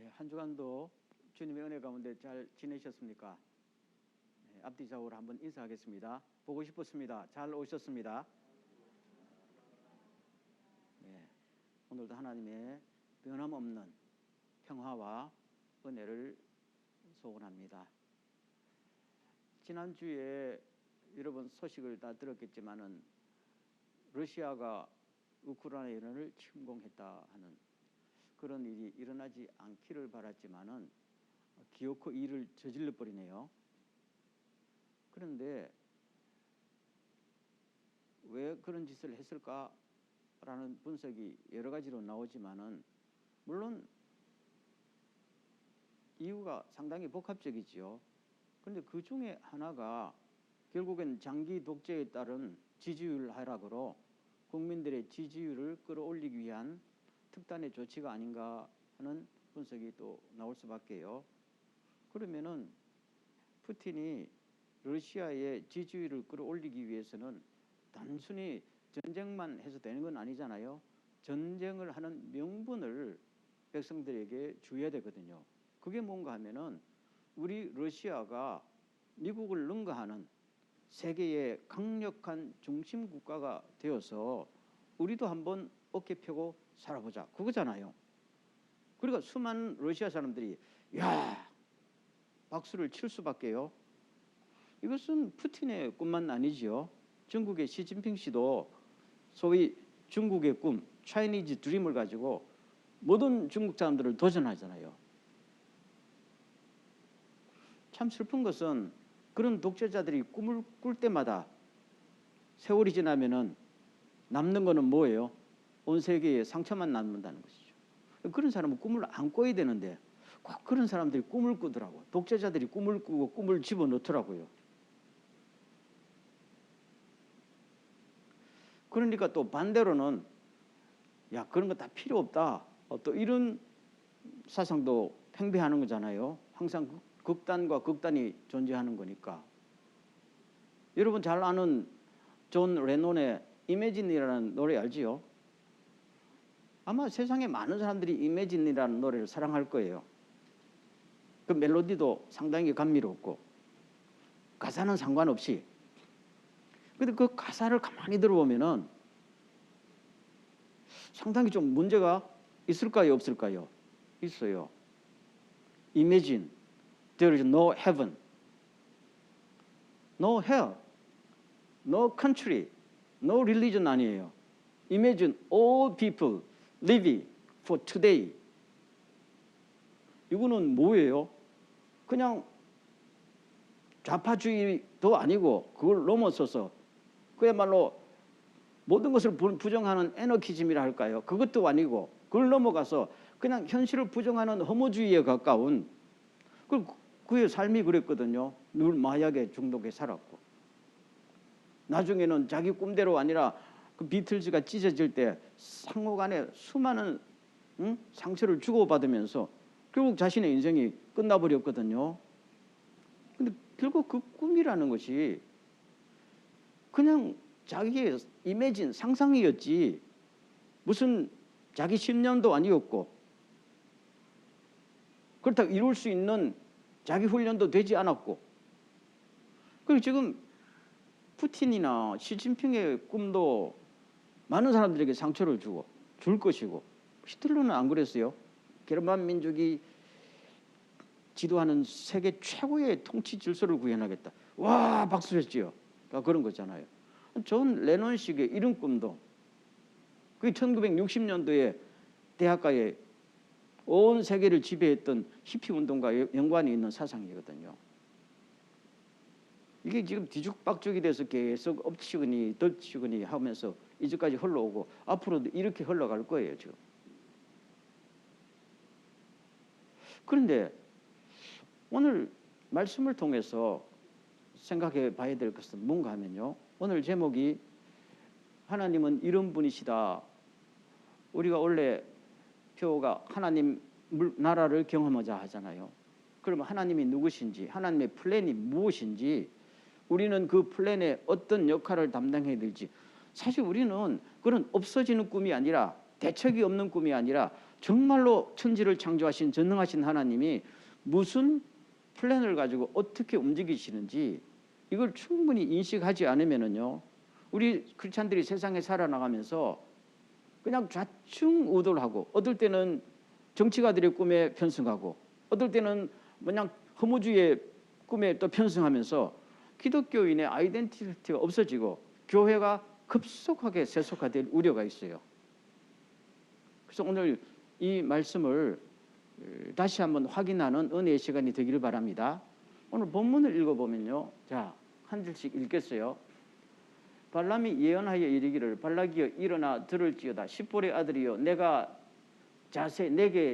한 주간도 주님의 은혜 가운데 잘 지내셨습니까? 앞뒤 좌우로 한번 인사하겠습니다. 보고 싶었습니다. 잘 오셨습니다. 오늘도 하나님의 변함없는 평화와 은혜를 소원합니다. 지난주에 여러분 소식을 다 들었겠지만은 러시아가 우크라이나를 침공했다 하는 그런 일이 일어나지 않기를 바랐지만은 기어코 일을 저질러 버리네요. 그런데 왜 그런 짓을 했을까라는 분석이 여러 가지로 나오지만은 물론 이유가 상당히 복합적이지요. 그런데 그 중에 하나가 결국엔 장기 독재에 따른 지지율 하락으로 국민들의 지지율을 끌어올리기 위한 특단의 조치가 아닌가 하는 분석이 또 나올 수밖에요. 그러면은 푸틴이 러시아의 지지율을 끌어올리기 위해서는 단순히 전쟁만 해서 되는 건 아니잖아요. 전쟁을 하는 명분을 백성들에게 줘야 되거든요. 그게 뭔가 하면은 우리 러시아가 미국을 능가하는 세계의 강력한 중심 국가가 되어서 우리도 한번 어깨 펴고 살아보자, 그거잖아요. 그러니까 수많은 러시아 사람들이 야 박수를 칠 수밖에요. 이것은 푸틴의 꿈만 아니지요. 중국의 시진핑 씨도 소위 중국의 꿈, 차이니즈 드림을 가지고 모든 중국 사람들을 도전하잖아요. 참 슬픈 것은 그런 독재자들이 꿈을 꿀 때마다 세월이 지나면은 남는 거는 뭐예요? 온 세계에 상처만 남는다는 것이죠. 그런 사람은 꿈을 안 꿔야 되는데 꼭 그런 사람들이 꿈을 꾸더라고. 독재자들이 꿈을 꾸고 꿈을 집어넣더라고요. 그러니까 또 반대로는 야 그런 거 다 필요 없다. 또 이런 사상도 팽배하는 거잖아요. 항상 극단과 극단이 존재하는 거니까. 여러분 잘 아는 존 레논의 이매진이라는 노래 알지요? 아마 세상에 많은 사람들이 이매진이라는 노래를 사랑할 거예요. 그 멜로디도 상당히 감미롭고 가사는 상관없이. 근데 그 가사를 가만히 들어보면은 상당히 좀 문제가 있을까요, 없을까요? 있어요. Imagine there is no heaven, no hell, no country, no religion 아니에요. Imagine all people living for today. 이거는 뭐예요? 그냥 좌파주의도 아니고 그걸 넘어서서 그야말로 모든 것을 부정하는 애너키즘이라 할까요? 그것도 아니고 그걸 넘어가서 그냥 현실을 부정하는 허무주의에 가까운 그의 삶이 그랬거든요. 늘 마약에 중독해 살았고 나중에는 자기 꿈대로 아니라 그 비틀즈가 찢어질 때 상호간에 수많은 상처를 주고받으면서 결국 자신의 인생이 끝나버렸거든요. 근데 결국 그 꿈이라는 것이 그냥 자기의 이미진 상상이었지 무슨 자기 신념도 아니었고 그렇다고 이룰 수 있는 자기 훈련도 되지 않았고 그리고 지금 푸틴이나 시진핑의 꿈도 많은 사람들에게 상처를 주고 줄 것이고 히틀러는 안 그랬어요. 게르만 민족이 지도하는 세계 최고의 통치 질서를 구현하겠다. 와 박수했지요. 그런 거잖아요. 존 레논식의 이런 꿈도 그게 1960년도에 대학가에 온 세계를 지배했던 히피 운동과 연관이 있는 사상이거든요. 이게 지금 뒤죽박죽이 돼서 계속 엎치거니 덮치거니 하면서 이제까지 흘러오고 앞으로도 이렇게 흘러갈 거예요 지금. 그런데 오늘 말씀을 통해서 생각해 봐야 될 것은 뭔가 하면요. 오늘 제목이 하나님은 이런 분이시다. 우리가 원래 표가 하나님 나라를 경험하자 하잖아요. 그러면 하나님이 누구신지 하나님의 플랜이 무엇인지 우리는 그 플랜에 어떤 역할을 담당해야 될지 사실 우리는 그런 없어지는 꿈이 아니라 대책이 없는 꿈이 아니라 정말로 천지를 창조하신 전능하신 하나님이 무슨 플랜을 가지고 어떻게 움직이시는지 이걸 충분히 인식하지 않으면은요, 우리 크리스찬들이 세상에 살아나가면서 그냥 좌충우돌하고, 어떨 때는 정치가들의 꿈에 편승하고, 어떨 때는 그냥 허무주의의 꿈에 또 편승하면서 기독교인의 아이덴티티가 없어지고 교회가 급속하게 세속화될 우려가 있어요. 그래서 오늘 이 말씀을 다시 한번 확인하는 은혜의 시간이 되기를 바랍니다. 오늘 본문을 읽어보면요, 자, 한 절씩 읽겠어요. 발람이 예언하여 이르기를 발락이여 일어나 들을지어다. 십볼의 아들이여 내게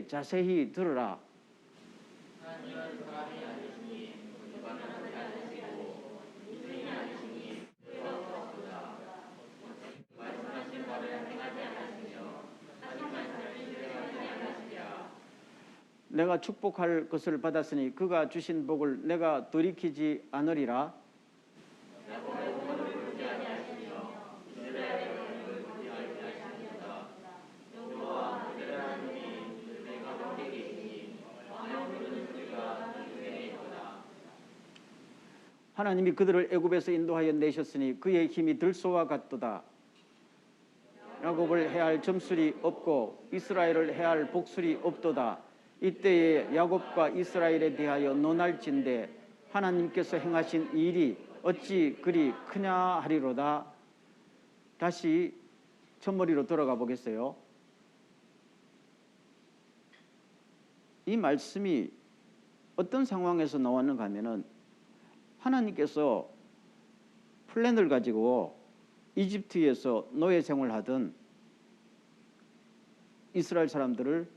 자세히 들으라. 내가 축복할 것을 받았으니 그가 주신 복을 내가 돌이키지 않으리라. 하나님이 그들을 애굽에서 인도하여 내셨으니 그의 힘이 들소와 같도다. 야곱을 해할 점술이 없고 이스라엘을 해할 복술이 없도다. 이때에 야곱과 이스라엘에 대하여 논할진대 하나님께서 행하신 일이 어찌 그리 크냐 하리로다. 다시 첫머리로 돌아가 보겠어요. 이 말씀이 어떤 상황에서 나왔는가 하면은 하나님께서 플랜을 가지고 이집트에서 노예 생활을 하던 이스라엘 사람들을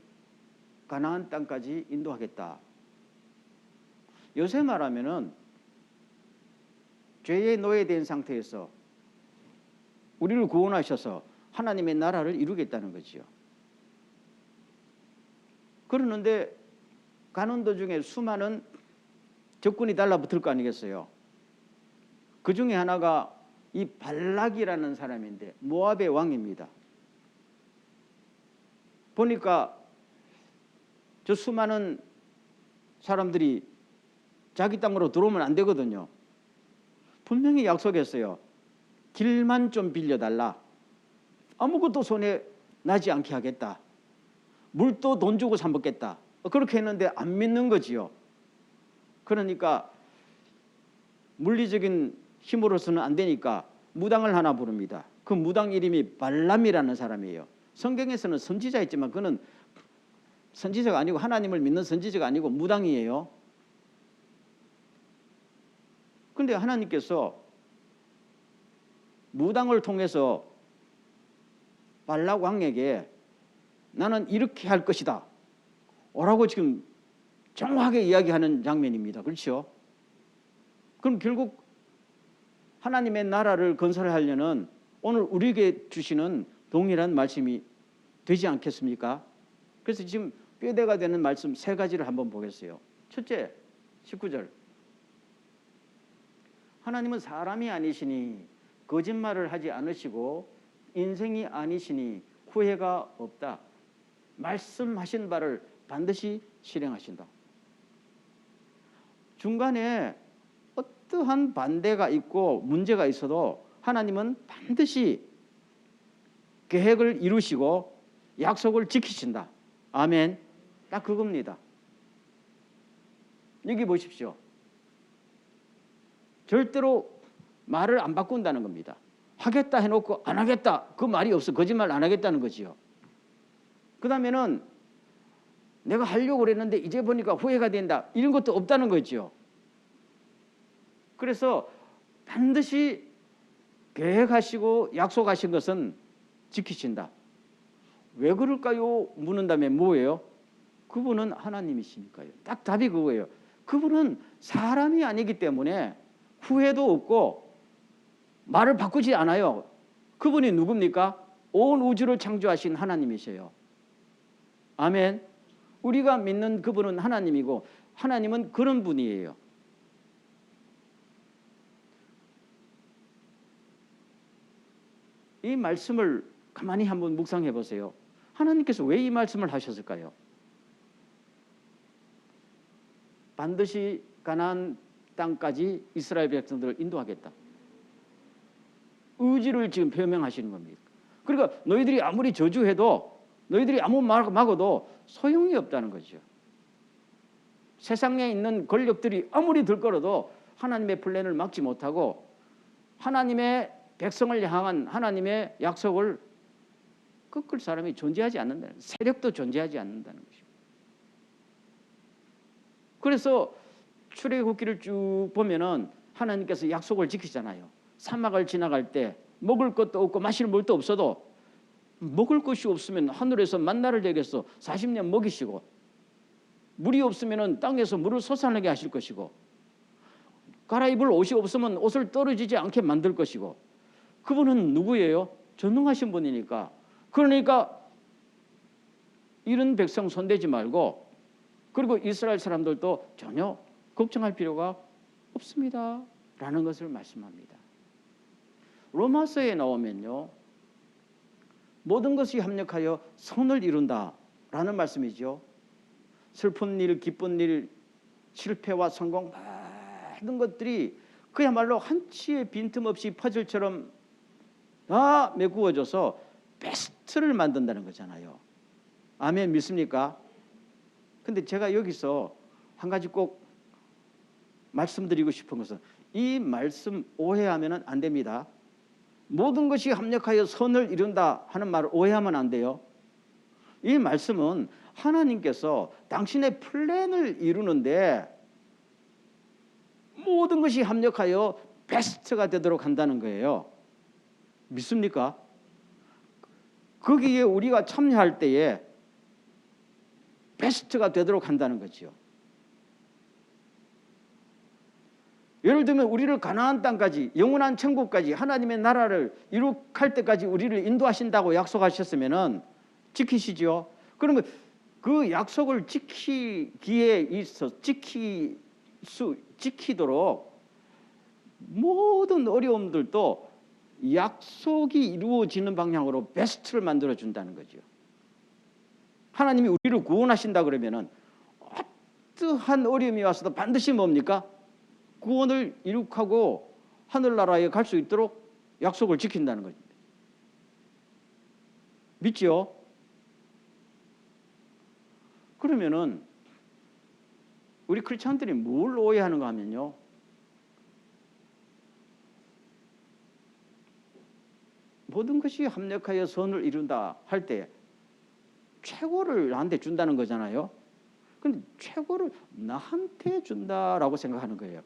가나안 땅까지 인도하겠다. 요새 말하면은 죄의 노예된 상태에서 우리를 구원하셔서 하나님의 나라를 이루겠다는 거지요. 그러는데 가는 도중에 수많은 적군이 달라붙을 거 아니겠어요. 그 중에 하나가 이 발락이라는 사람인데 모압의 왕입니다. 보니까 저 수많은 사람들이 자기 땅으로 들어오면 안 되거든요. 분명히 약속했어요. 길만 좀 빌려달라. 아무것도 손에 나지 않게 하겠다. 물도 돈 주고 사 먹겠다. 그렇게 했는데 안 믿는 거지요. 그러니까 물리적인 힘으로서는 안 되니까 무당을 하나 부릅니다. 그 무당 이름이 발람이라는 사람이에요. 성경에서는 선지자 있지만 그는 선지자가 아니고 하나님을 믿는 선지자가 아니고 무당이에요. 그런데 하나님께서 무당을 통해서 발락 왕에게 나는 이렇게 할 것이다 라고 지금 정확하게 이야기하는 장면입니다. 그렇죠? 그럼 결국 하나님의 나라를 건설하려는 오늘 우리에게 주시는 동일한 말씀이 되지 않겠습니까? 그래서 지금 뼈대가 되는 말씀 세 가지를 한번 보겠어요. 첫째, 19절. 하나님은 사람이 아니시니 거짓말을 하지 않으시고 인생이 아니시니 후회가 없다. 말씀하신 바를 반드시 실행하신다. 중간에 어떠한 반대가 있고 문제가 있어도 하나님은 반드시 계획을 이루시고 약속을 지키신다. 아멘. 딱 그겁니다. 여기 보십시오. 절대로 말을 안 바꾼다는 겁니다. 하겠다 해놓고 안 하겠다. 그 말이 없어. 거짓말 안 하겠다는 거지요. 그 다음에는 내가 하려고 그랬는데 이제 보니까 후회가 된다. 이런 것도 없다는 거지요. 그래서 반드시 계획하시고 약속하신 것은 지키신다. 왜 그럴까요? 묻는다면 뭐예요? 그분은 하나님이시니까요. 딱 답이 그거예요. 그분은 사람이 아니기 때문에 후회도 없고 말을 바꾸지 않아요. 그분이 누굽니까? 온 우주를 창조하신 하나님이세요. 아멘. 우리가 믿는 그분은 하나님이고 하나님은 그런 분이에요. 이 말씀을 가만히 한번 묵상해 보세요. 하나님께서 왜 이 말씀을 하셨을까요? 반드시 가나안 땅까지 이스라엘 백성들을 인도하겠다. 의지를 지금 표명하시는 겁니다. 그러니까 너희들이 아무리 저주해도, 너희들이 아무 말 막아도 소용이 없다는 거죠. 세상에 있는 권력들이 아무리 들끓어도 하나님의 플랜을 막지 못하고 하나님의 백성을 향한 하나님의 약속을 꺾을 사람이 존재하지 않는다는, 세력도 존재하지 않는다는 것입니다. 그래서 출애굽기를 쭉 보면은 하나님께서 약속을 지키잖아요. 사막을 지나갈 때 먹을 것도 없고 마실 물도 없어도, 먹을 것이 없으면 하늘에서 만나를 내려서 40년 먹이시고, 물이 없으면 땅에서 물을 솟아나게 하실 것이고, 갈아입을 옷이 없으면 옷을 떨어지지 않게 만들 것이고, 그분은 누구예요? 전능하신 분이니까. 그러니까 이런 백성 손대지 말고, 그리고 이스라엘 사람들도 전혀 걱정할 필요가 없습니다 라는 것을 말씀합니다. 로마서에 나오면요, 모든 것이 합력하여 선을 이룬다 라는 말씀이죠. 슬픈 일, 기쁜 일, 실패와 성공, 모든 것들이 그야말로 한치의 빈틈없이 퍼즐처럼 다 메꾸어져서 베스트를 만든다는 거잖아요. 아멘, 믿습니까? 근데 제가 여기서 한 가지 꼭 말씀드리고 싶은 것은, 이 말씀 오해하면 안 됩니다. 모든 것이 합력하여 선을 이룬다 하는 말을 오해하면 안 돼요. 이 말씀은 하나님께서 당신의 플랜을 이루는데 모든 것이 합력하여 베스트가 되도록 한다는 거예요. 믿습니까? 거기에 우리가 참여할 때에 베스트가 되도록 한다는 거죠. 예를 들면 우리를 가나안 땅까지, 영원한 천국까지, 하나님의 나라를 이룩할 때까지 우리를 인도하신다고 약속하셨으면 지키시죠. 그러면 그 약속을 지키기에 있어 지키도록 모든 어려움들도 약속이 이루어지는 방향으로 베스트를 만들어 준다는 거죠. 하나님이 우리를 구원하신다 그러면은 어떠한 어려움이 왔어도 반드시 뭡니까? 구원을 이룩하고 하늘나라에 갈 수 있도록 약속을 지킨다는 거죠. 믿죠? 그러면은 우리 크리스찬들이 뭘 오해하는가 하면요, 모든 것이 합력하여 선을 이룬다 할 때 최고를 나한테 준다는 거잖아요. 근데 최고를 나한테 준다라고 생각하는 거예요.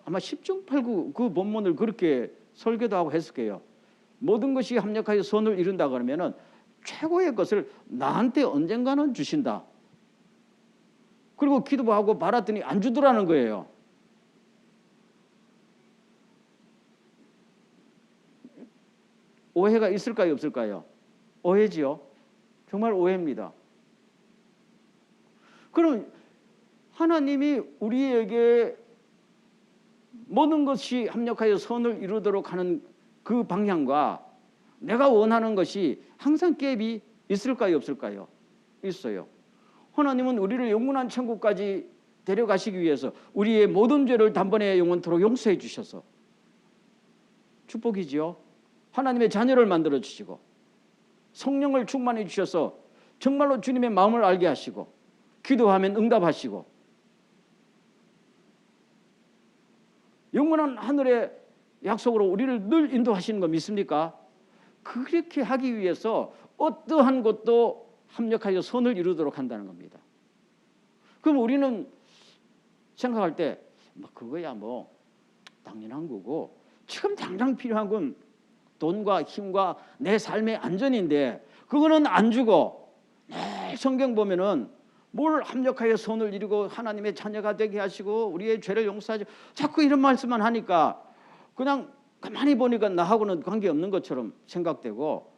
아마 10중 8구 그 본문을 그렇게 설교도 하고 했을 거예요. 모든 것이 합력하여 선을 이룬다 그러면은 최고의 것을 나한테 언젠가는 주신다. 그리고 기도하고 바랐더니 안 주더라는 거예요. 오해가 있을까요, 없을까요? 오해지요. 정말 오해입니다. 그럼 하나님이 우리에게 모든 것이 합력하여 선을 이루도록 하는 그 방향과 내가 원하는 것이 항상 갭이 있을까요, 없을까요? 있어요. 하나님은 우리를 영원한 천국까지 데려가시기 위해서 우리의 모든 죄를 단번에 영원토록 용서해 주셔서 축복이지요. 하나님의 자녀를 만들어 주시고 성령을 충만해 주셔서 정말로 주님의 마음을 알게 하시고 기도하면 응답하시고 영원한 하늘의 약속으로 우리를 늘 인도하시는 거 믿습니까? 그렇게 하기 위해서 어떠한 것도 합력하여 선을 이루도록 한다는 겁니다. 그럼 우리는 생각할 때 그거야 뭐 당연한 거고, 지금 당장 필요한 건 돈과 힘과 내 삶의 안전인데 그거는 안 주고, 성경 보면은 뭘 합력하여 선을 이루고 하나님의 자녀가 되게 하시고 우리의 죄를 용서하죠, 자꾸 이런 말씀만 하니까 그냥 가만히 보니까 나하고는 관계없는 것처럼 생각되고,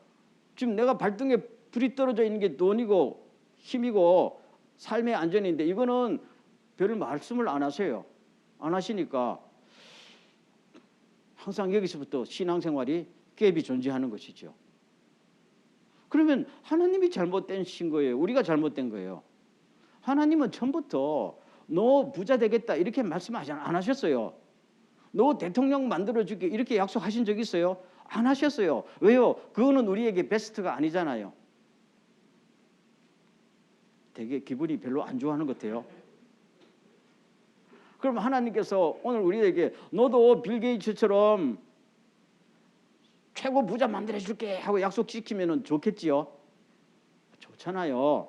지금 내가 발등에 불이 떨어져 있는 게 돈이고 힘이고 삶의 안전인데 이거는 별 말씀을 안 하세요. 안 하시니까 항상 여기서부터 신앙생활이 갭이 존재하는 것이죠. 그러면 하나님이 잘못된 거예요? 우리가 잘못된 거예요? 하나님은 처음부터 너 부자 되겠다 이렇게 말씀 안 하셨어요. 너 대통령 만들어줄게 이렇게 약속하신 적 있어요? 안 하셨어요. 왜요? 그거는 우리에게 베스트가 아니잖아요. 되게 기분이 별로 안 좋아하는 것 같아요. 그럼 하나님께서 오늘 우리에게 너도 빌 게이츠처럼 최고 부자 만들어줄게 하고 약속 지키면 좋겠지요? 좋잖아요.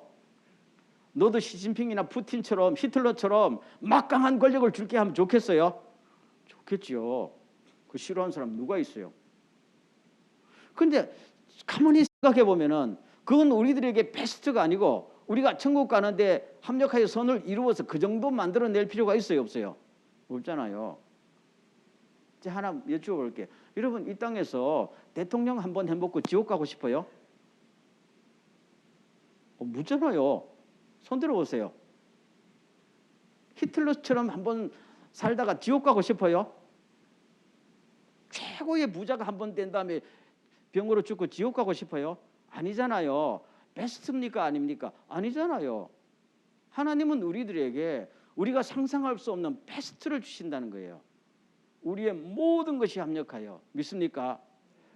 너도 시진핑이나 푸틴처럼 히틀러처럼 막강한 권력을 줄게 하면 좋겠어요? 좋겠지요. 그 싫어하는 사람 누가 있어요? 그런데 가만히 생각해 보면은 그건 우리들에게 베스트가 아니고 우리가 천국 가는데 합력하여 선을 이루어서 그 정도 만들어낼 필요가 있어요, 없어요? 없잖아요. 이제 하나 여쭤볼게요. 여러분 이 땅에서 대통령 한번 해먹고 지옥 가고 싶어요? 묻잖아요. 손 들어보세요. 히틀러처럼 한번 살다가 지옥 가고 싶어요? 최고의 부자가 한번 된 다음에 병으로 죽고 지옥 가고 싶어요? 아니잖아요. 베스트입니까? 아닙니까? 아니잖아요. 하나님은 우리들에게 우리가 상상할 수 없는 베스트를 주신다는 거예요. 우리의 모든 것이 합력하여. 믿습니까?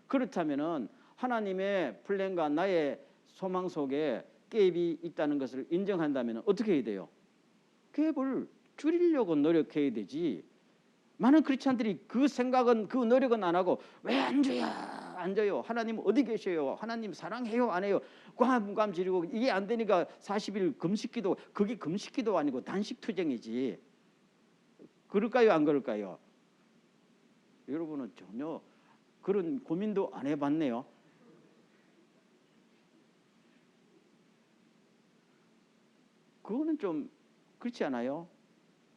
그렇다면은 하나님의 플랜과 나의 소망 속에 갭이 있다는 것을 인정한다면 어떻게 해야 돼요? 갭을 줄이려고 노력해야 되지. 많은 크리스찬들이 그 생각은 그 노력은 안 하고 왜 안 줘요? 안 줘요. 하나님 어디 계셔요? 하나님 사랑해요? 안 해요? 꽝 지르고 이게 안 되니까 40일 금식기도 그게 금식기도 아니고 단식투쟁이지. 그럴까요? 안 그럴까요? 여러분은 전혀 그런 고민도 안 해봤네요. 그거는 좀 그렇지 않아요?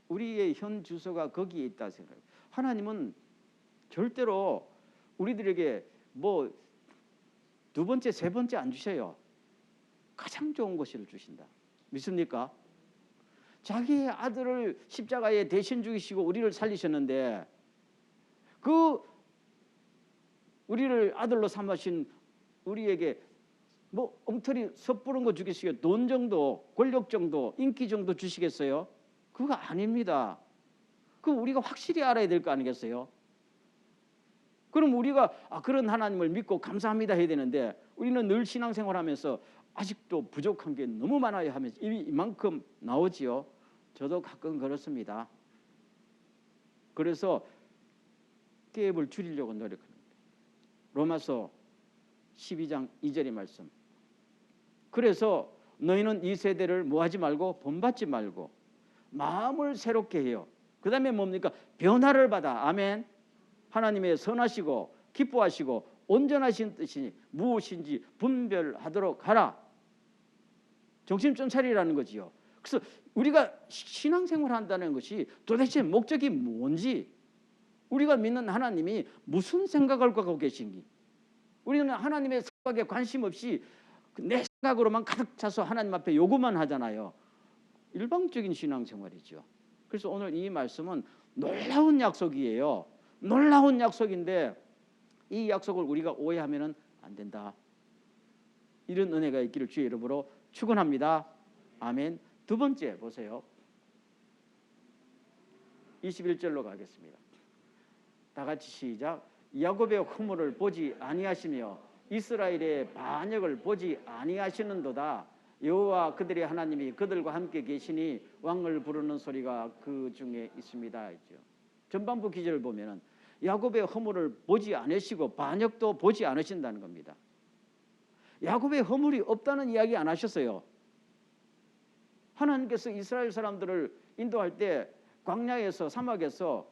우리의 현 주소가 거기에 있다 생각해요. 하나님은 절대로 우리들에게 뭐 두 번째, 세 번째 안 주셔요. 가장 좋은 것을 주신다. 믿습니까? 자기의 아들을 십자가에 대신 죽이시고 우리를 살리셨는데 그 우리를 아들로 삼으신 우리에게 뭐 엉터리 섣부른 거 주겠어요? 돈 정도, 권력 정도, 인기 정도 주시겠어요? 그거 아닙니다. 그럼 우리가 확실히 알아야 될 거 아니겠어요? 그럼 우리가 그런 하나님을 믿고 감사합니다 해야 되는데 우리는 늘 신앙생활하면서 아직도 부족한 게 너무 많아요 하면서 이만큼 나오지요. 저도 가끔 그렇습니다. 그래서 갭을 줄이려고 노력하는 거예요. 로마서 12장 2절의 말씀. 그래서 너희는 이 세대를 뭐하지 말고 본받지 말고 마음을 새롭게 해요. 그 다음에 뭡니까? 변화를 받아. 아멘. 하나님의 선하시고 기뻐하시고 온전하신 뜻이 무엇인지 분별하도록 하라. 정신 좀 차리라는 거지요. 그래서 우리가 신앙생활 한다는 것이 도대체 목적이 뭔지, 우리가 믿는 하나님이 무슨 생각을 갖고 계신지, 우리는 하나님의 생각에 관심 없이 내 생각으로만 가득 차서 하나님 앞에 요구만 하잖아요. 일방적인 신앙생활이죠. 그래서 오늘 이 말씀은 놀라운 약속이에요. 놀라운 약속인데 이 약속을 우리가 오해하면 안 된다. 이런 은혜가 있기를 주의 이름으로 축원합니다. 아멘. 두 번째 보세요. 21절로 가겠습니다. 다 같이 시작. 야곱의 허물을 보지 아니하시며 이스라엘의 반역을 보지 아니하시는도다. 여호와 그들의 하나님이 그들과 함께 계시니 왕을 부르는 소리가 그 중에 있습니다. 전반부 기절을 보면은 야곱의 허물을 보지 않으시고 반역도 보지 않으신다는 겁니다. 야곱의 허물이 없다는 이야기 안 하셨어요. 하나님께서 이스라엘 사람들을 인도할 때 광야에서 사막에서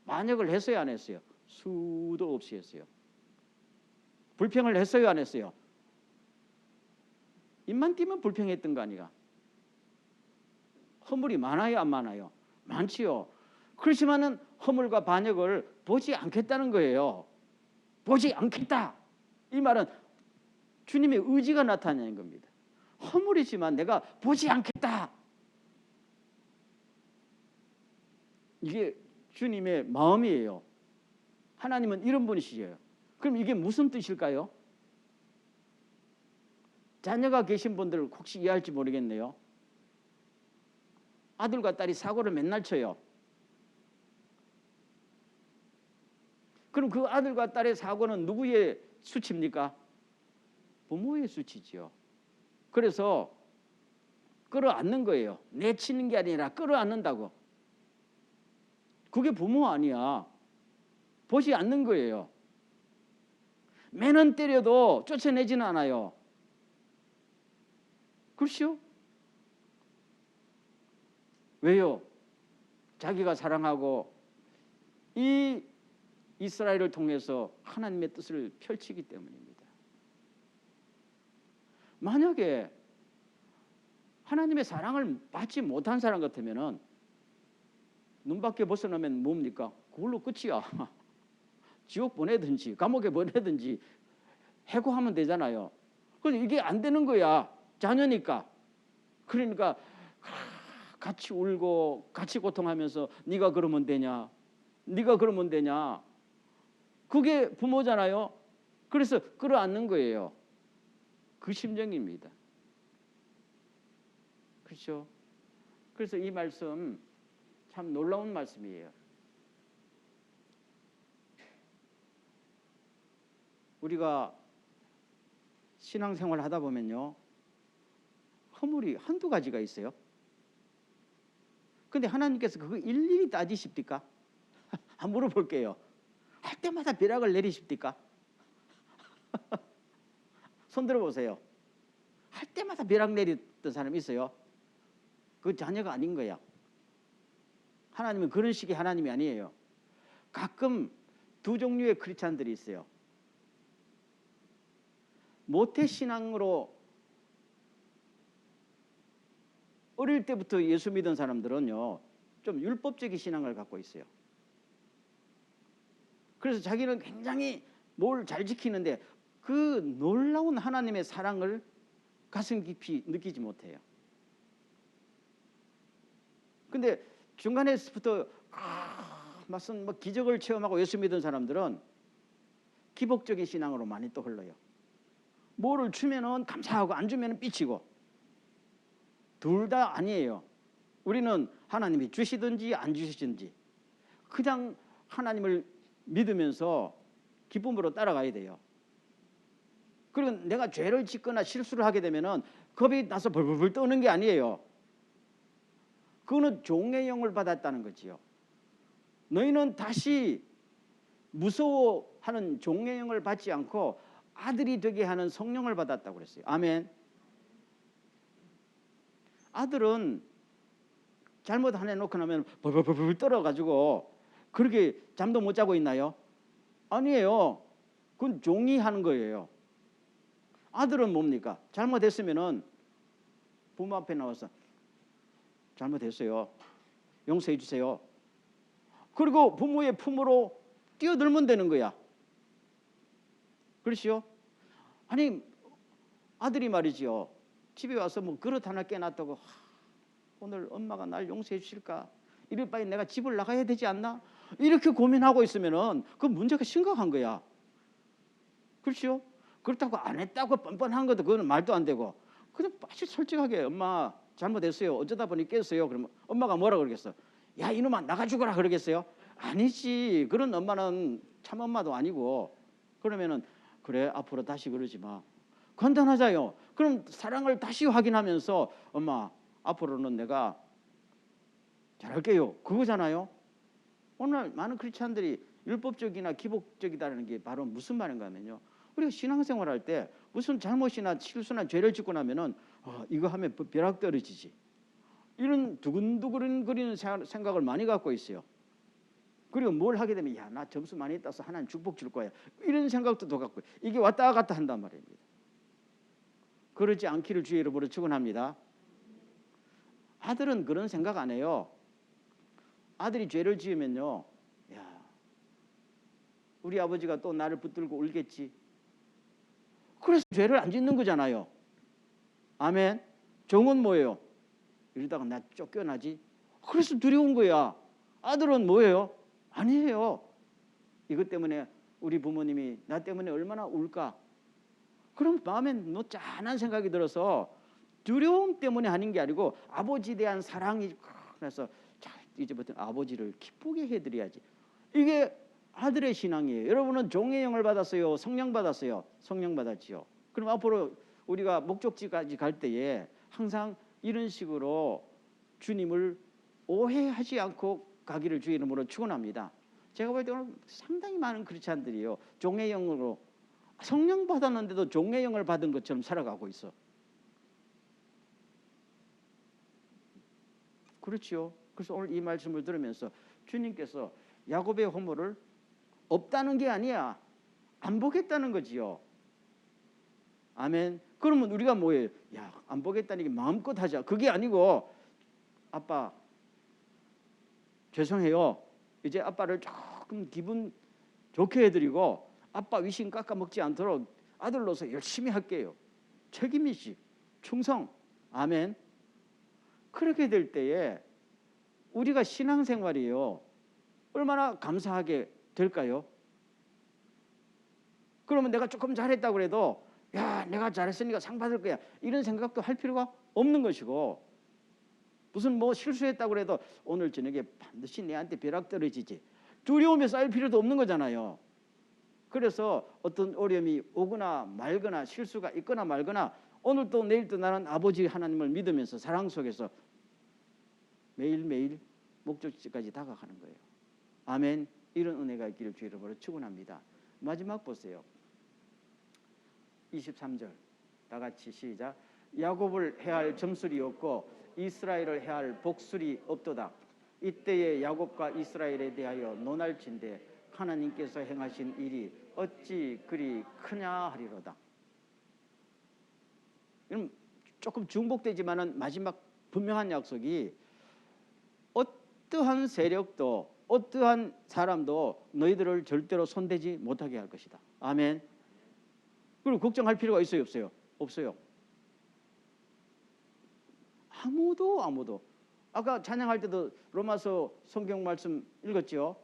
반역을 했어요, 안 했어요? 수도 없이 했어요. 불평을 했어요, 안 했어요? 입만 띄면 불평했던 거 아니야? 허물이 많아요, 안 많아요? 많지요. 그렇지만은 허물과 반역을 보지 않겠다는 거예요. 보지 않겠다. 이 말은 주님의 의지가 나타나는 겁니다. 허물이지만 내가 보지 않겠다. 이게 주님의 마음이에요. 하나님은 이런 분이시죠. 그럼 이게 무슨 뜻일까요? 자녀가 계신 분들 혹시 이해할지 모르겠네요. 아들과 딸이 사고를 맨날 쳐요. 그럼 그 아들과 딸의 사고는 누구의 수치입니까? 부모의 수치지요. 그래서 끌어안는 거예요. 내치는 게 아니라 끌어안는다고. 그게 부모 아니야. 보지 않는 거예요. 매는 때려도 쫓아내지는 않아요. 그렇죠? 왜요? 자기가 사랑하고 이 이스라엘을 통해서 하나님의 뜻을 펼치기 때문입니다. 만약에 하나님의 사랑을 받지 못한 사람 같으면은 눈밖에 벗어나면 뭡니까? 그걸로 끝이야. 지옥 보내든지 감옥에 보내든지 해고하면 되잖아요. 그런데 이게 안 되는 거야. 자녀니까. 그러니까 같이 울고 같이 고통하면서 네가 그러면 되냐? 네가 그러면 되냐? 그게 부모잖아요. 그래서 끌어안는 거예요. 그 심정입니다. 그렇죠? 그래서 이 말씀 참 놀라운 말씀이에요. 우리가 신앙생활 하다 보면요, 허물이 한두 가지가 있어요. 근데 하나님께서 그거 일일이 따지십니까? 한번 물어볼게요. 할 때마다 벼락을 내리십니까? 손 들어보세요. 할 때마다 벼락 내렸던 사람 있어요? 그 자녀가 아닌 거야. 하나님은 그런 식의 하나님이 아니에요. 가끔 두 종류의 크리스찬들이 있어요. 모태신앙으로 어릴 때부터 예수 믿은 사람들은요, 좀 율법적인 신앙을 갖고 있어요. 그래서 자기는 굉장히 뭘 잘 지키는데 그 놀라운 하나님의 사랑을 가슴 깊이 느끼지 못해요. 근데 중간에서부터 무슨 뭐 기적을 체험하고 예수 믿은 사람들은 기복적인 신앙으로 많이 또 흘러요. 뭐를 주면은 감사하고 안 주면은 삐치고. 둘 다 아니에요. 우리는 하나님이 주시든지 안 주시든지 그냥 하나님을 믿으면서 기쁨으로 따라가야 돼요. 그리고 내가 죄를 짓거나 실수를 하게 되면은 겁이 나서 벌벌벌 떠는 게 아니에요. 그거는 종의 영을 받았다는 거지요. 너희는 다시 무서워하는 종의 영을 받지 않고 아들이 되게 하는 성령을 받았다고 그랬어요. 아멘. 아들은 잘못 하나 놓고 나면 벌벌벌 떨어가지고 그렇게 잠도 못 자고 있나요? 아니에요. 그건 종이 하는 거예요. 아들은 뭡니까? 잘못했으면은 부모 앞에 나와서 잘못했어요. 용서해 주세요. 그리고 부모의 품으로 뛰어들면 되는 거야. 그렇지요? 아니 아들이 말이지요. 집에 와서 뭐 그릇 하나 깨놨다고 오늘 엄마가 날 용서해 주실까? 이럴 바에 내가 집을 나가야 되지 않나? 이렇게 고민하고 있으면은 그 문제가 심각한 거야. 그렇죠? 그렇다고 안 했다고 뻔뻔한 것도 그거는 말도 안 되고 그냥 아주 솔직하게 엄마 잘못했어요. 어쩌다 보니 깼어요. 그러면 엄마가 뭐라 그러겠어? 야 이놈아 나가 죽어라 그러겠어요? 아니지. 그런 엄마는 참 엄마도 아니고 그러면은 그래 앞으로 다시 그러지 마. 간단하자요. 그럼 사랑을 다시 확인하면서 엄마 앞으로는 내가 잘할게요. 그거잖아요. 오늘 많은 크리스찬들이 율법적이나 기복적이다는 게 바로 무슨 말인가 하면요. 우리가 신앙생활 할 때 무슨 잘못이나 실수나 죄를 짓고 나면은 이거 하면 벼락 떨어지지. 이런 두근두근 생각을 많이 갖고 있어요. 그리고 뭘 하게 되면 야, 나 점수 많이 따서 하나님 축복 줄 거야. 이런 생각도 더 갖고 이게 왔다 갔다 한단 말입니다. 그러지 않기를 주의 이름으로 축원합니다. 아들은 그런 생각 안 해요. 아들이 죄를 지으면요. 야, 우리 아버지가 또 나를 붙들고 울겠지. 그래서 죄를 안 짓는 거잖아요. 아멘. 종은 뭐예요? 이러다가 나 쫓겨나지. 그래서 두려운 거야. 아들은 뭐예요? 아니에요. 이것 때문에 우리 부모님이 나 때문에 얼마나 울까? 그럼 마음에 뭐 짠한 생각이 들어서 두려움 때문에 하는 게 아니고 아버지에 대한 사랑이 그래서 이제부터 아버지를 기쁘게 해드려야지. 이게 아들의 신앙이에요. 여러분은 종의 영을 받았어요? 성령 받았어요? 성령 받았지요. 그럼 앞으로 우리가 목적지까지 갈 때에 항상 이런 식으로 주님을 오해하지 않고 가기를 주의 이름으로 축원합니다. 제가 볼 때는 상당히 많은 크리스찬들이요, 종의 영으로 성령 받았는데도 종의 영을 받은 것처럼 살아가고 있어. 그렇지요. 그래서 오늘 이 말씀을 들으면서 주님께서 야곱의 허물을 없다는 게 아니야, 안 보겠다는 거지요. 아멘. 그러면 우리가 뭐예요? 야, 안 보겠다는 게 마음껏 하자, 그게 아니고 아빠 죄송해요, 이제 아빠를 조금 기분 좋게 해드리고 아빠 위신 깎아 먹지 않도록 아들로서 열심히 할게요. 책임이지, 충성. 아멘. 그렇게 될 때에 우리가 신앙생활이요, 얼마나 감사하게 될까요? 그러면 내가 조금 잘했다고 그래도 야, 내가 잘했으니까 상 받을 거야, 이런 생각도 할 필요가 없는 것이고, 무슨 뭐 실수했다고 그래도 오늘 저녁에 반드시 내한테 벼락 떨어지지, 두려움에 쌓일 필요도 없는 거잖아요. 그래서 어떤 어려움이 오거나 말거나 실수가 있거나 말거나 오늘도 내일도 나는 아버지 하나님을 믿으면서 사랑 속에서 매일매일 목적지까지 다가가는 거예요. 아멘. 이런 은혜가 있기를 주의 이름으로 축원합니다. 마지막 보세요. 23절 다 같이 시작. 야곱을 해할 점술이 없고 이스라엘을 해할 복술이 없도다. 이때에 야곱과 이스라엘에 대하여 논할진대 하나님께서 행하신 일이 어찌 그리 크냐 하리로다. 그럼 조금 중복되지만은 마지막 분명한 약속이 어떠한 세력도 어떠한 사람도 너희들을 절대로 손대지 못하게 할 것이다. 아멘. 그리고 걱정할 필요가 있어요, 없어요? 없어요. 아무도. 아까 찬양할 때도 로마서 성경 말씀 읽었죠?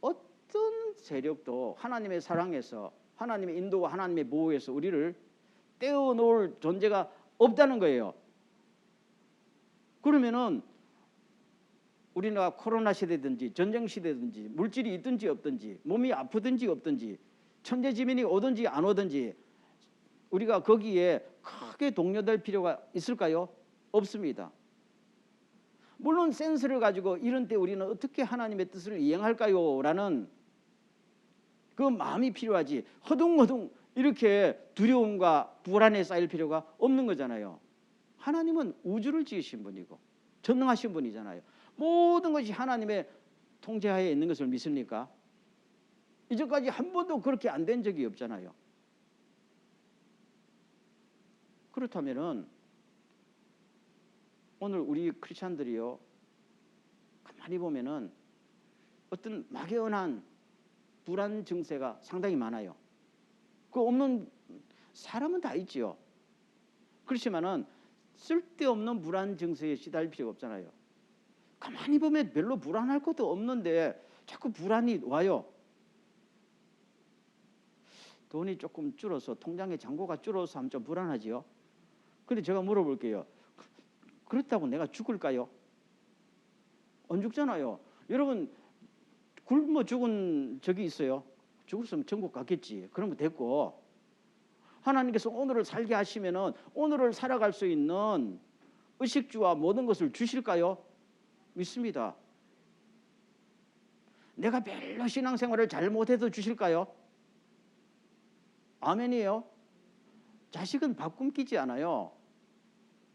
어떤 세력도 하나님의 사랑에서, 하나님의 인도와 하나님의 보호에서 우리를 떼어놓을 존재가 없다는 거예요. 그러면은 우리나라 코로나 시대든지 전쟁 시대든지 물질이 있든지 없든지 몸이 아프든지 없든지 천재지변이 오든지 안 오든지 우리가 거기에 크게 동요될 필요가 있을까요? 없습니다. 물론 센스를 가지고 이런 때 우리는 어떻게 하나님의 뜻을 이행할까요? 라는 그 마음이 필요하지, 허둥허둥 이렇게 두려움과 불안에 쌓일 필요가 없는 거잖아요. 하나님은 우주를 지으신 분이고 전능하신 분이잖아요. 모든 것이 하나님의 통제하에 있는 것을 믿습니까? 이제까지 한 번도 그렇게 안 된 적이 없잖아요. 그렇다면은 오늘 우리 크리스찬들이요, 가만히 보면은 어떤 막연한 불안 증세가 상당히 많아요. 그 없는 사람은 다 있지요. 그렇지만은 쓸데없는 불안 증세에 시달릴 필요가 없잖아요. 가만히 보면 별로 불안할 것도 없는데 자꾸 불안이 와요. 돈이 조금 줄어서 통장에 잔고가 줄어서 하면 좀 불안하지요. 근데 제가 물어볼게요. 그렇다고 내가 죽을까요? 안 죽잖아요. 여러분 굶어 죽은 적이 있어요? 죽었으면 천국 갔겠지. 그러면 됐고, 하나님께서 오늘을 살게 하시면은 오늘을 살아갈 수 있는 의식주와 모든 것을 주실까요? 믿습니다. 내가 별로 신앙생활을 잘못해도 주실까요? 아멘이에요. 자식은 밥 굶기지 않아요.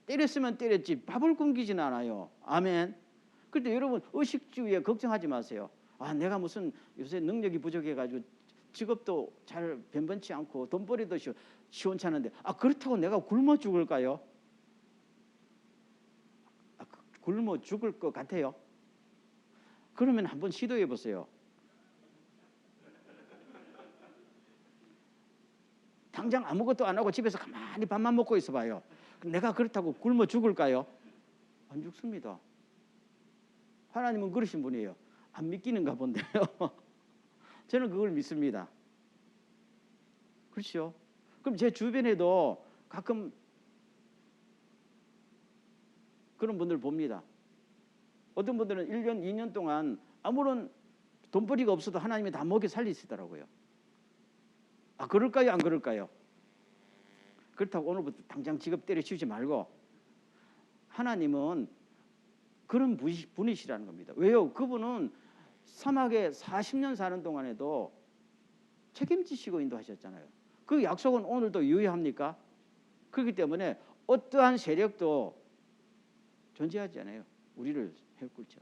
때렸으면 때렸지 밥을 굶기지는 않아요. 아멘. 그런데 여러분 의식주에 걱정하지 마세요. 아, 내가 무슨 요새 능력이 부족해가지고 직업도 잘 변변치 않고 돈벌이도 시원찮은데, 아, 그렇다고 내가 굶어 죽을까요? 아, 굶어 죽을 것 같아요. 그러면 한번 시도해 보세요. 당장 아무것도 안 하고 집에서 가만히 밥만 먹고 있어 봐요. 내가 그렇다고 굶어 죽을까요? 안 죽습니다. 하나님은 그러신 분이에요. 안 믿기는가 본데요. 저는 그걸 믿습니다. 그렇죠? 그럼 제 주변에도 가끔 그런 분들 봅니다. 어떤 분들은 1년, 2년 동안 아무런 돈벌이가 없어도 하나님이 다 먹여 살리시더라고요. 아, 그럴까요? 안 그럴까요? 그렇다고 오늘부터 당장 직업 때려치우지 말고 하나님은 그런 분이시라는 겁니다. 왜요? 그분은 사막에 40년 사는 동안에도 책임지시고 인도하셨잖아요. 그 약속은 오늘도 유효합니까? 그렇기 때문에 어떠한 세력도 존재하지 않아요. 우리를 해꿀죠.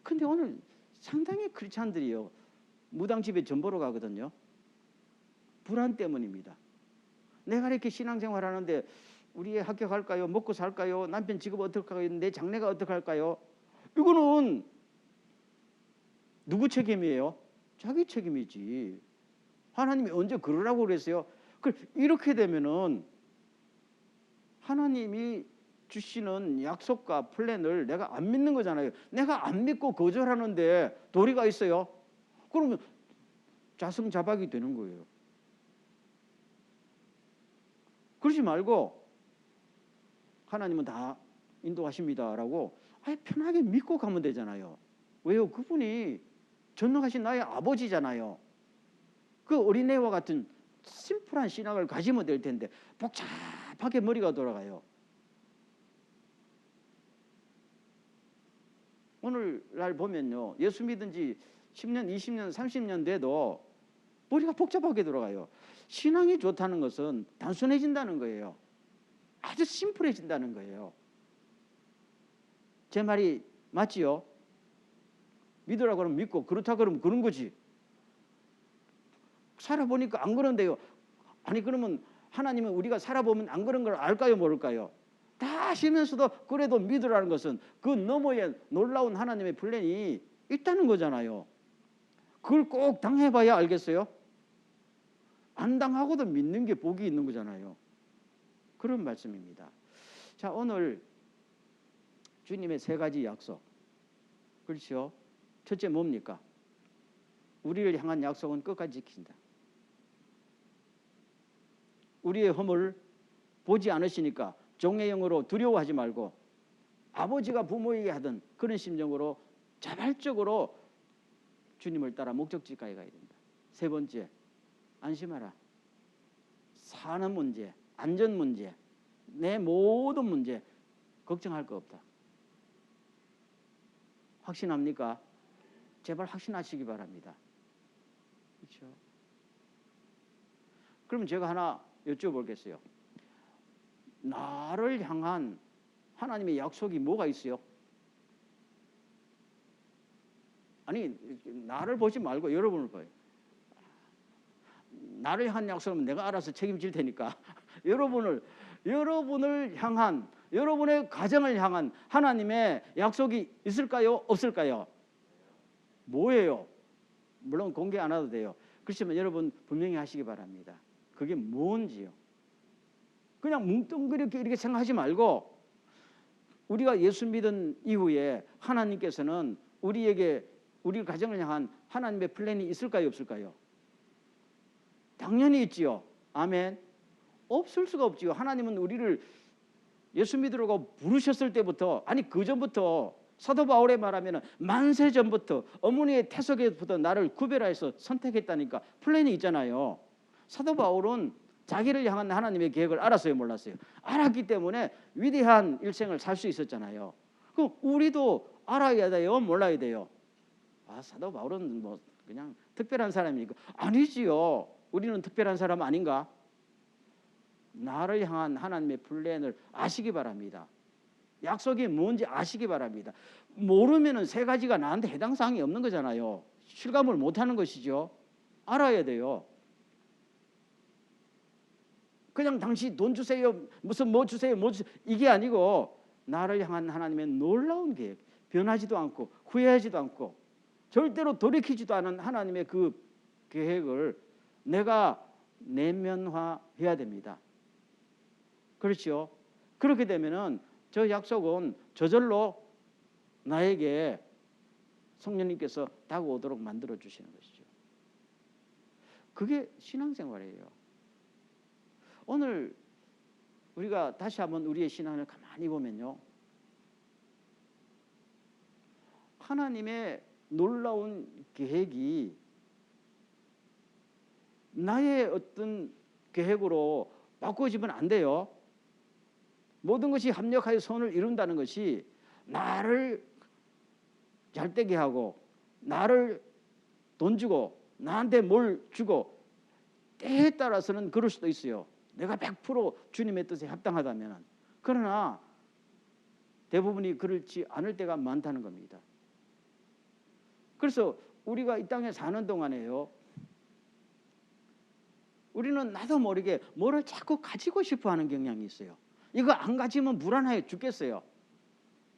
근데 오늘 상당히 크리스찬들이요, 무당집에 전 보러 가거든요. 불안 때문입니다. 내가 이렇게 신앙생활 하는데 우리 애 합격할까요? 먹고 살까요? 남편 직업 어떻게 할까요? 내 장래가 어떻게 할까요? 이거는 누구 책임이에요? 자기 책임이지. 하나님이 언제 그러라고 그랬어요? 이렇게 되면은 하나님이 주시는 약속과 플랜을 내가 안 믿는 거잖아요. 내가 안 믿고 거절하는데 도리가 있어요? 그러면 자승자박이 되는 거예요. 그러지 말고 하나님은 다 인도하십니다라고 편하게 믿고 가면 되잖아요. 왜요? 그분이 전능하신 나의 아버지잖아요. 그 어린애와 같은 심플한 신앙을 가지면 될 텐데 복잡하게 머리가 돌아가요. 오늘날 보면요, 예수 믿은 지 10년, 20년, 30년 돼도 머리가 복잡하게 돌아가요. 신앙이 좋다는 것은 단순해진다는 거예요. 아주 심플해진다는 거예요. 제 말이 맞지요? 믿으라고 그러면 믿고 그렇다 그러면 그런 거지. 살아보니까 안 그런데요. 아니 그러면 하나님은 우리가 살아보면 안 그런 걸 알까요, 모를까요? 다 아시면서도 그래도 믿으라는 것은 그 너머에 놀라운 하나님의 플랜이 있다는 거잖아요. 그걸 꼭 당해봐야 알겠어요? 안 당하고도 믿는 게 복이 있는 거잖아요. 그런 말씀입니다. 자, 오늘 주님의 세 가지 약속. 그렇죠? 첫째 뭡니까? 우리를 향한 약속은 끝까지 지킨다. 우리의 허물 보지 않으시니까 종의 영으로 두려워하지 말고 아버지가 부모에게 하던 그런 심정으로 자발적으로 주님을 따라 목적지까지 가야 된다. 세 번째, 안심하라. 사는 문제, 안전 문제, 내 모든 문제 걱정할 거 없다. 확신합니까? 제발 확신하시기 바랍니다. 그렇죠? 그럼 제가 하나 여쭤보겠어요. 나를 향한 하나님의 약속이 뭐가 있어요? 아니, 나를 보지 말고 여러분을 봐요. 나를 향한 약속은 내가 알아서 책임질 테니까 여러분을 향한, 여러분의 가정을 향한 하나님의 약속이 있을까요? 없을까요? 뭐예요? 물론 공개 안 해도 돼요. 그렇지만 여러분 분명히 하시기 바랍니다. 그게 뭔지요? 그냥 뭉뚱그렇게 이렇게 생각하지 말고 우리가 예수 믿은 이후에 하나님께서는 우리에게 우리 가정을 향한 하나님의 플랜이 있을까요? 없을까요? 당연히 있지요. 아멘. 없을 수가 없지요. 하나님은 우리를 예수 믿으라고 부르셨을 때부터, 아니 그 전부터, 사도 바울의 말하면 만세 전부터 어머니의 태석에부터 나를 구별해서 선택했다니까 플랜이 있잖아요. 사도 바울은 자기를 향한 하나님의 계획을 알았어요, 몰랐어요? 알았기 때문에 위대한 일생을 살 수 있었잖아요. 그럼 우리도 알아야 돼요, 몰라야 돼요? 아, 사도 바울은 뭐 그냥 특별한 사람이니까. 아니지요. 우리는 특별한 사람 아닌가? 나를 향한 하나님의 플랜을 아시기 바랍니다. 약속이 뭔지 아시기 바랍니다. 모르면은 세 가지가 나한테 해당 사항이 없는 거잖아요. 실감을 못하는 것이죠. 알아야 돼요. 그냥 당신 돈 주세요, 무슨 뭐 주세요, 뭐 주세요, 이게 아니고 나를 향한 하나님의 놀라운 계획, 변하지도 않고 후회하지도 않고 절대로 돌이키지도 않은 하나님의 그 계획을 내가 내면화해야 됩니다. 그렇죠? 그렇게 되면은 저 약속은 저절로 나에게 성령님께서 다가오도록 만들어 주시는 것이죠. 그게 신앙생활이에요. 오늘 우리가 다시 한번 우리의 신앙을 가만히 보면요, 하나님의 놀라운 계획이 나의 어떤 계획으로 바꿔지면 안 돼요. 모든 것이 합력하여 선을 이룬다는 것이 나를 잘되게 하고 나를 돈 주고 나한테 뭘 주고, 때에 따라서는 그럴 수도 있어요. 내가 100% 주님의 뜻에 합당하다면. 그러나 대부분이 그렇지 않을 때가 많다는 겁니다. 그래서 우리가 이 땅에 사는 동안에요, 우리는 나도 모르게 뭐를 자꾸 가지고 싶어 하는 경향이 있어요. 이거 안 가지면 불안해 죽겠어요.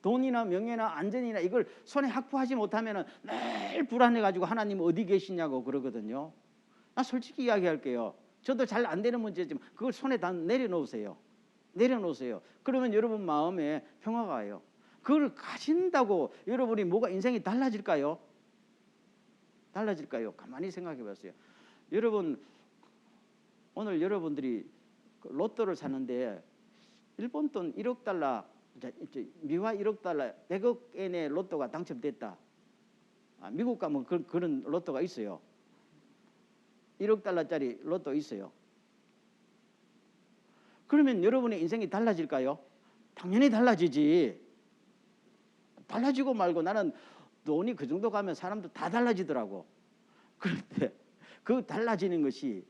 돈이나 명예나 안전이나 이걸 손에 확보하지 못하면 늘 불안해가지고 하나님 어디 계시냐고 그러거든요. 나 솔직히 이야기할게요. 저도 잘 안 되는 문제지만 그걸 손에 다 내려놓으세요. 내려놓으세요. 그러면 여러분 마음에 평화가 와요. 그걸 가진다고 여러분이 뭐가 인생이 달라질까요? 달라질까요? 가만히 생각해 봤어요. 여러분, 오늘 여러분들이 로또를 사는데 일본 돈 1억 달러, 미화 1억 달러, 100억 엔의 로또가 당첨됐다. 미국 가면 그런 로또가 있어요. 1억 달러짜리 로또 있어요. 그러면 여러분의 인생이 달라질까요? 당연히 달라지지. 달라지고 말고, 나는 돈이 그 정도 가면 사람도 다 달라지더라고. 그런데 그 달라지는 것이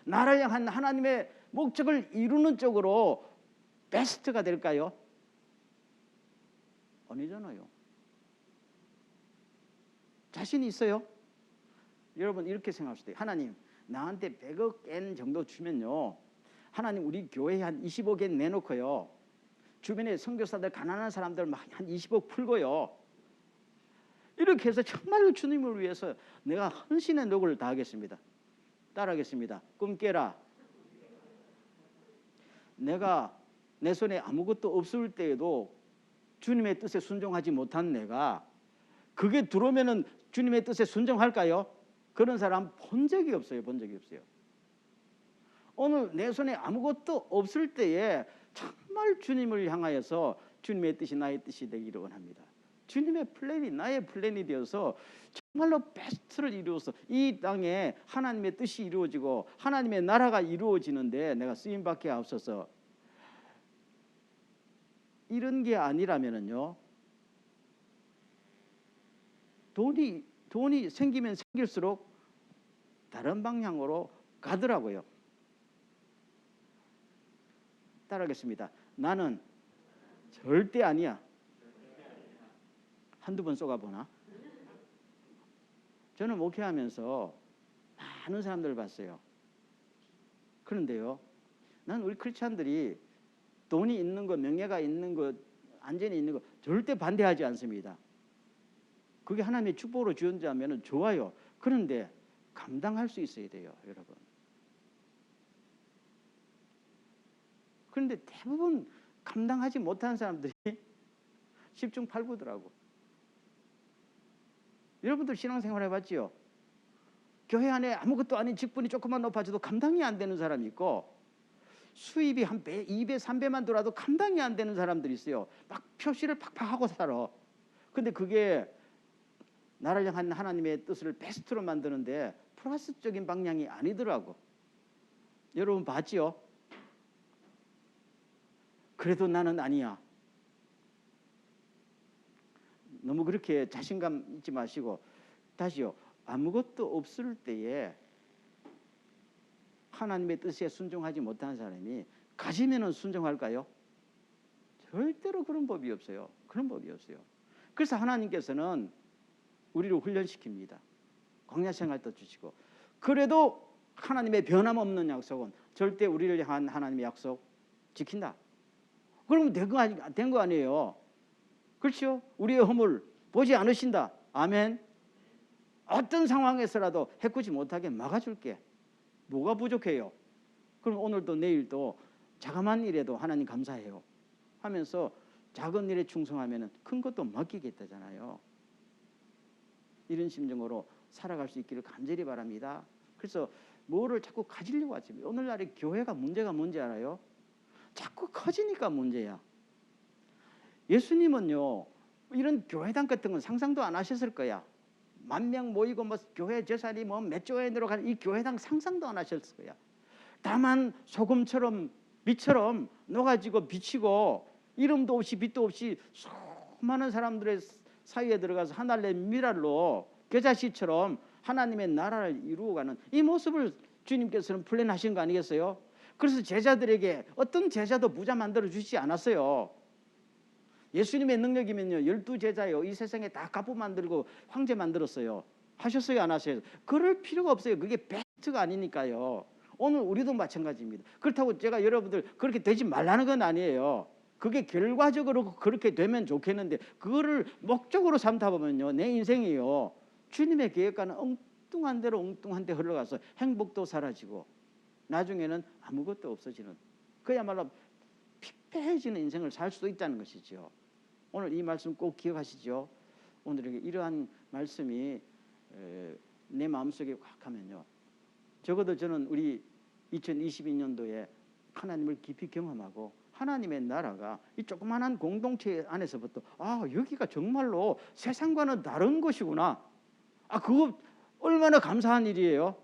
나를 향한 하나님의 목적을 이루는 쪽으로 베스트가 될까요? 아니잖아요. 자신이 있어요? 여러분 이렇게 생각합시다. 하나님, 나한테 100억 엔 정도 주면요, 하나님 우리 교회에 한 20억 엔 내놓고요, 주변에 선교사들 가난한 사람들 막 한 20억 풀고요, 이렇게 해서 정말로 주님을 위해서 내가 헌신의 노고를 다하겠습니다. 따라하겠습니다. 꿈 깨라. 내가 내 손에 아무것도 없을 때에도 주님의 뜻에 순종하지 못한 내가 그게 들어오면은 주님의 뜻에 순종할까요? 그런 사람 본 적이 없어요. 본 적이 없어요. 오늘 내 손에 아무것도 없을 때에 정말 주님을 향하여서 주님의 뜻이 나의 뜻이 되기를 원합니다. 주님의 플랜이 나의 플랜이 되어서 정말로 베스트를 이루어서 이 땅에 하나님의 뜻이 이루어지고 하나님의 나라가 이루어지는데 내가 쓰임받게 하옵소서. 이런 게 아니라면요, 돈이 생기면 생길수록 다른 방향으로 가더라고요. 따라하겠습니다. 나는 절대 아니야. 한두 번 쏘가보나? 저는 목회하면서 많은 사람들을 봤어요. 그런데요, 난 우리 크리스찬들이 돈이 있는 것, 명예가 있는 것, 안전이 있는 것 절대 반대하지 않습니다. 그게 하나님의 축복으로 주어진다면 좋아요. 그런데 감당할 수 있어야 돼요, 여러분. 그런데 대부분 감당하지 못한 사람들이 10중 8구더라고. 여러분들 신앙생활 해봤지요? 교회 안에 아무것도 아닌 직분이 조금만 높아져도 감당이 안 되는 사람이 있고, 수입이 한 배, 2배, 3배만 들어와도 감당이 안 되는 사람들이 있어요. 막 표시를 팍팍 하고 살아. 근데 그게 나를 향한 하나님의 뜻을 베스트로 만드는데 플러스적인 방향이 아니더라고. 여러분 봤지요? 그래도 나는 아니야. 너무 그렇게 자신감 잊지 마시고 다시요. 아무것도 없을 때에 하나님의 뜻에 순종하지 못한 사람이 가지면은 순종할까요? 절대로 그런 법이 없어요. 그런 법이 없어요. 그래서 하나님께서는 우리를 훈련시킵니다. 광야 생활도 주시고. 그래도 하나님의 변함없는 약속은 절대 우리를 향한 하나님의 약속 지킨다. 그러면 된 거 아니에요. 그렇죠? 우리의 허물 보지 않으신다. 아멘. 어떤 상황에서라도 해꾸지 못하게 막아줄게. 뭐가 부족해요? 그럼 오늘도 내일도 자그마한 일에도 하나님 감사해요 하면서 작은 일에 충성하면 큰 것도 맡기겠다잖아요. 이런 심정으로 살아갈 수 있기를 간절히 바랍니다. 그래서 뭐를 자꾸 가지려고 하지. 오늘날의 교회가 문제가 뭔지 알아요? 자꾸 커지니까 문제야. 예수님은요, 이런 교회당 같은 건 상상도 안 하셨을 거야. 10,000명 모이고 뭐 교회 재산이 뭐 몇 조 원으로 가는 이 교회당 상상도 안 하셨을 거야. 다만 소금처럼 빛처럼 녹아지고 비치고 이름도 없이 빛도 없이 수많은 사람들의 사이에 들어가서 하늘의 미랄로 겨자씨처럼 하나님의 나라를 이루어가는 이 모습을 주님께서는 플랜하신 거 아니겠어요? 그래서 제자들에게 어떤 제자도 부자 만들어 주시지 않았어요. 예수님의 능력이면요, 12제자요 이 세상에 다 갑부 만들고 황제 만들었어요. 하셨어요, 안 하셨어요? 그럴 필요가 없어요. 그게 팩트가 아니니까요. 오늘 우리도 마찬가지입니다. 그렇다고 제가 여러분들 그렇게 되지 말라는 건 아니에요. 그게 결과적으로 그렇게 되면 좋겠는데 그거를 목적으로 삼다 보면요, 내 인생이요, 주님의 계획과는 엉뚱한 대로 엉뚱한 데 흘러가서 행복도 사라지고 나중에는 아무것도 없어지는, 그야말로 피폐해지는 인생을 살 수도 있다는 것이죠. 오늘 이 말씀 꼭 기억하시죠. 오늘에게 이러한 말씀이 내 마음속에 확 하면요, 적어도 저는 우리 2022년도에 하나님을 깊이 경험하고 하나님의 나라가 이 조그마한 공동체 안에서부터 여기가 정말로 세상과는 다른 것이구나. 그거 얼마나 감사한 일이에요.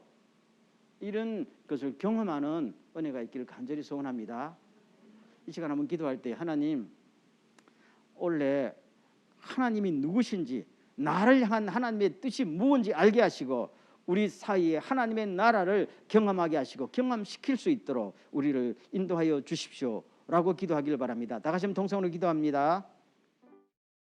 이런 것을 경험하는 은혜가 있기를 간절히 소원합니다. 이 시간 한번 기도할 때 하나님, 원래 하나님이 누구신지, 나를 향한 하나님의 뜻이 무엇인지 알게 하시고 우리 사이에 하나님의 나라를 경험하게 하시고 경험시킬 수 있도록 우리를 인도하여 주십시오 라고 기도하기를 바랍니다. 다 같이 동성으로 기도합니다.